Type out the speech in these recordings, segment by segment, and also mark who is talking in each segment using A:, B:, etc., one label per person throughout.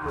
A: Hey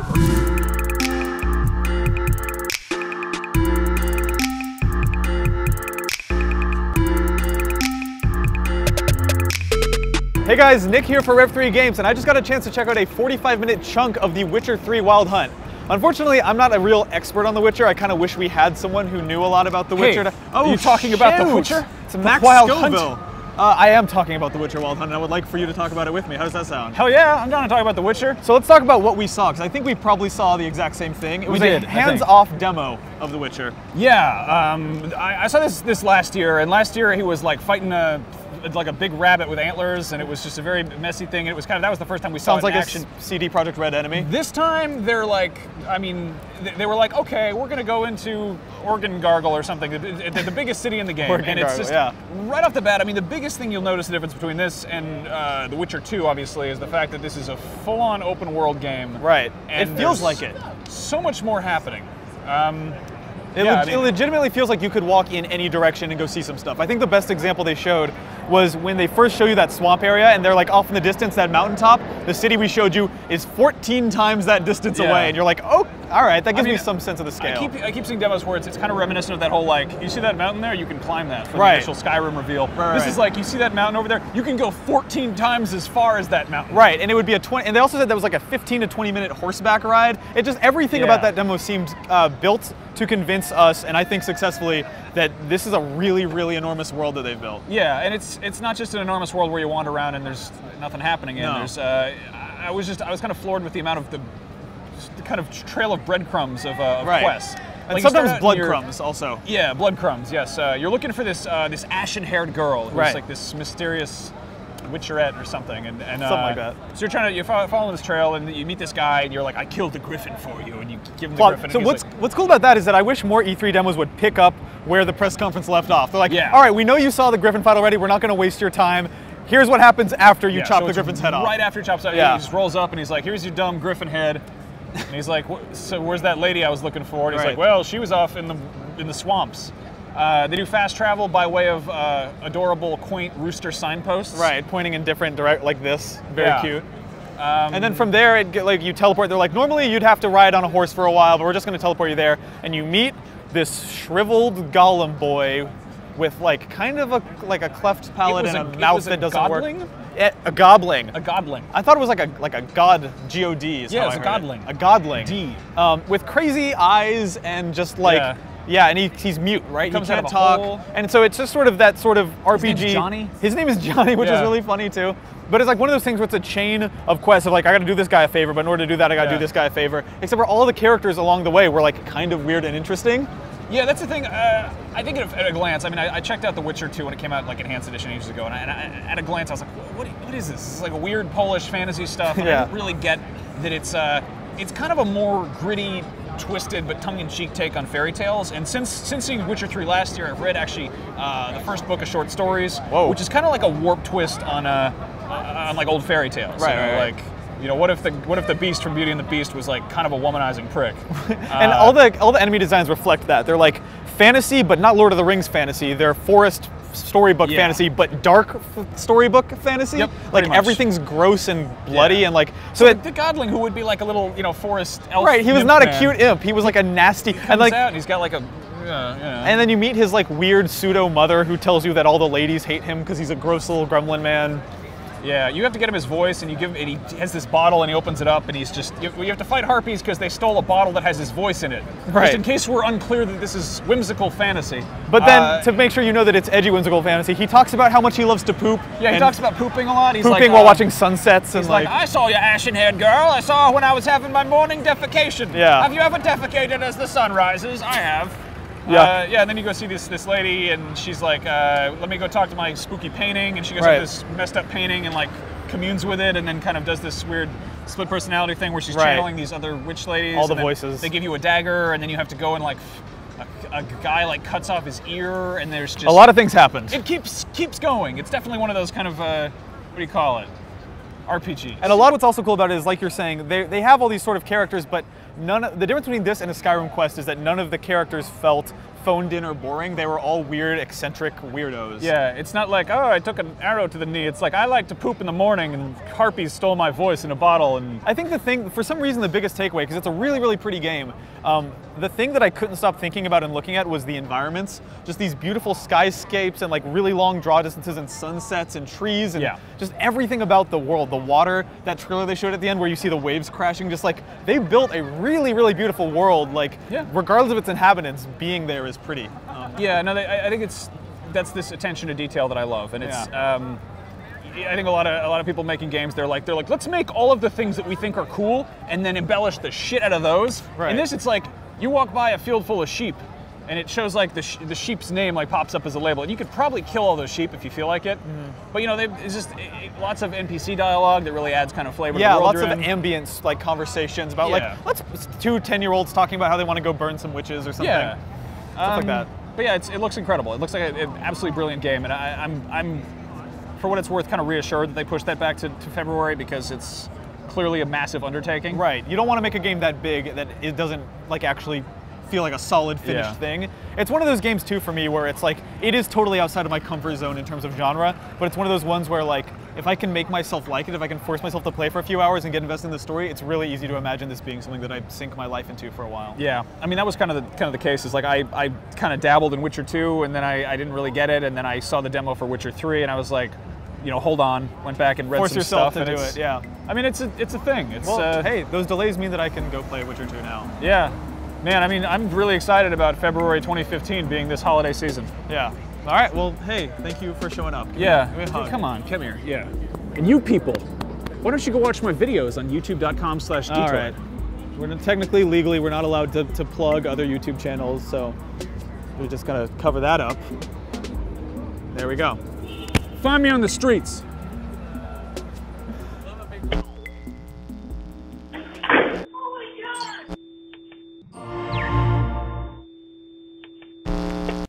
A: guys, Nick here for Rev3 Games, and I just got a chance to check out a 45-minute chunk of The Witcher 3 Wild Hunt. Unfortunately, I'm not a real expert on The Witcher. I kind of wish we had someone who knew a lot about The Witcher.
B: Are you talking about The Witcher?
A: It's Max Wild Scoville. I am talking about The Witcher Wild Hunt, and I would like for you to talk about it with me. How does that sound?
B: Hell yeah, I'm down to talk about The Witcher.
A: So let's talk about what we saw, because I think we probably saw the exact same thing. It was a hands-off demo of The Witcher.
B: Yeah, I saw this last year, and last year he was like fighting like a big rabbit with antlers, and it was just a very messy thing. And it was kind of, that was the first time we saw it in action.
A: Sounds like a CD Projekt Red enemy.
B: This time they're like, I mean, they were like, okay, we're gonna go into Organ Gargle or something, the biggest city in the game.
A: And it's just,
B: right off the bat, I mean, the biggest thing you'll notice the difference between this and The Witcher 2, obviously, is the fact that this is a full-on open world game.
A: Right,
B: and
A: it feels like it.
B: So much more happening.
A: It legitimately feels like you could walk in any direction and go see some stuff. I think the best example they showed was when they first show you that swamp area and they're like off in the distance, that mountaintop, the city we showed you is 14 times that distance away. And you're like, oh, all right, that gives me some sense of the scale.
B: I keep seeing demos where it's kind of reminiscent of that whole, like, you see that mountain there, you can climb that for the initial Skyrim reveal. This is like, you see that mountain over there, you can go 14 times as far as that mountain.
A: Right, and it would be a 20, and they also said that was like a 15 to 20 minute horseback ride. It just, everything about that demo seemed built to convince us, and I think successfully, that this is a really, really enormous world that they've built.
B: Yeah, and it's not just an enormous world where you wander around and there's nothing happening in. There's, I was kind of floored with the amount of the kind of trail of breadcrumbs of quests.
A: And like sometimes blood crumbs also.
B: Yeah, blood crumbs, yes. You're looking for this this ashen-haired girl who's like this mysterious Witcherette or something, and
A: something like that.
B: So you're following this trail, and you meet this guy, and you're like, I killed the griffin for you, and you give him the griffin.
A: So what's cool about that is that I wish more E3 demos would pick up where the press conference left off. They're like, all right, we know you saw the griffin fight already. We're not going to waste your time. Here's what happens after you chop the griffin's head off.
B: Right after he chops it, he just rolls up, and he's like, here's your dumb griffin head. And he's like, so where's that lady I was looking for? And he's like, well, she was off in the swamps. They do fast travel by way of adorable, quaint rooster signposts.
A: Right, pointing in different like this. Very cute. And then from there, like you teleport. They're like, normally you'd have to ride on a horse for a while, but we're just going to teleport you there. And you meet this shriveled golem boy with like kind of a cleft palate and a mouth that doesn't work. A godling.
B: A godling.
A: I thought it was like a god, G-O-D.
B: Yeah, it's a godling.
A: A godling.
B: D.
A: With crazy eyes and just like, and he's mute, right? He can't talk. And so it's just sort of that sort of RPG.
B: His name's Johnny?
A: His name is Johnny, which is really funny too. But it's like one of those things where it's a chain of quests of like, I gotta do this guy a favor, but in order to do that, I gotta do this guy a favor. Except for all the characters along the way were like kind of weird and interesting.
B: Yeah, that's the thing. I think at a glance, I mean, I checked out The Witcher 2 when it came out, like Enhanced Edition ages ago, and at a glance, I was like, what is this? It's like a weird Polish fantasy stuff. And I don't really get that it's kind of a more gritty, twisted, but tongue-in-cheek take on fairy tales. And since seeing Witcher 3 last year, I've read actually the first book of short stories, which is kind of like a warped twist on like old fairy tales.
A: Right.
B: Like, you know, what if the Beast from Beauty and the Beast was like kind of a womanizing prick?
A: And all the enemy designs reflect that. They're like fantasy, but not Lord of the Rings fantasy. They're forest storybook fantasy, but dark storybook fantasy.
B: Yep,
A: like everything's gross and bloody and like
B: so the godling, who would be like a little, you know, forest elf.
A: Right, he was not a cute imp. He was like a nasty.
B: He comes out and he's got like a.
A: And then you meet his like weird pseudo mother who tells you that all the ladies hate him because he's a gross little gremlin man.
B: Yeah, you have to get him his voice, and he has this bottle, and he opens it up, and he's just, you have to fight harpies because they stole a bottle that has his voice in it.
A: Right.
B: Just in case we're unclear that this is whimsical fantasy.
A: But then, to make sure you know that it's edgy whimsical fantasy, he talks about how much he loves to poop.
B: Yeah, he talks about pooping a lot. He's
A: pooping
B: like,
A: while watching sunsets. And
B: like, I saw you ashen-haired girl. I saw her when I was having my morning defecation.
A: Yeah.
B: Have you ever defecated as the sun rises? I have. And then you go see this lady, and she's like, let me go talk to my spooky painting, and she goes to this messed up painting and like communes with it, and then kind of does this weird split personality thing where she's channeling these other witch ladies.
A: All the voices.
B: They give you a dagger, and then you have to go and like a guy like cuts off his ear, and there's just
A: a lot of things happened.
B: It keeps going. It's definitely one of those kind of what do you call it? RPGs.
A: And a lot of what's also cool about it is, like you're saying, they have all these sort of characters, but the difference between this and a Skyrim quest is that none of the characters felt phoned in or boring. They were all weird, eccentric weirdos.
B: Yeah, it's not like, oh, I took an arrow to the knee. It's like, I like to poop in the morning and harpies stole my voice in a bottle. And
A: I think the thing, for some reason, the biggest takeaway, because it's a really, really pretty game, the thing that I couldn't stop thinking about and looking at was the environments. Just these beautiful skyscapes and like really long draw distances and sunsets and trees and just everything about the world. The water, that trailer they showed at the end where you see the waves crashing, just like they built a really, really beautiful world. Like regardless of its inhabitants, being there is pretty.
B: Yeah, no, I think that's this attention to detail that I love, and it's. I think a lot of people making games, they're like, let's make all of the things that we think are cool and then embellish the shit out of those.
A: Right.
B: In this, it's like you walk by a field full of sheep, and it shows like the sheep's name like pops up as a label, and you could probably kill all those sheep if you feel like it. But you know, it's just lots of NPC dialogue that really adds kind of flavor.
A: Yeah,
B: to the world
A: lots of ambience, like conversations about like let's two 10-year-olds talking about how they want to go burn some witches or something.
B: Yeah,
A: stuff like that.
B: But yeah, it looks incredible. It looks like an absolutely brilliant game, and I'm for what it's worth, kind of reassured that they pushed that back to February because it's clearly a massive undertaking.
A: Right. You don't want to make a game that big that it doesn't like actually feel like a solid finished thing. It's one of those games too for me where it's like it is totally outside of my comfort zone in terms of genre, but it's one of those ones where like if I can make myself like it, if I can force myself to play for a few hours and get invested in the story, it's really easy to imagine this being something that I'd sink my life into for a while.
B: Yeah, I mean that was kind of the case. Is like I kind of dabbled in Witcher 2 and then I didn't really get it, and then I saw the demo for Witcher 3 and I was like, you know, hold on, went back and read
A: Force
B: some
A: yourself
B: stuff.
A: to do it, yeah.
B: I mean, it's a thing. It's
A: well, hey, those delays mean that I can go play Witcher 2 now.
B: Yeah, man. I mean, I'm really excited about February 2015 being this holiday season.
A: Yeah. All right. Well, hey, thank you for showing up. Give me a hug.
B: Come on, come here. Yeah. And you people, why don't you go watch my videos on YouTube.com/Detour?
A: All right. Technically, legally, we're not allowed to plug other YouTube channels, so we're just gonna cover that up. There we go.
B: Find me on the streets.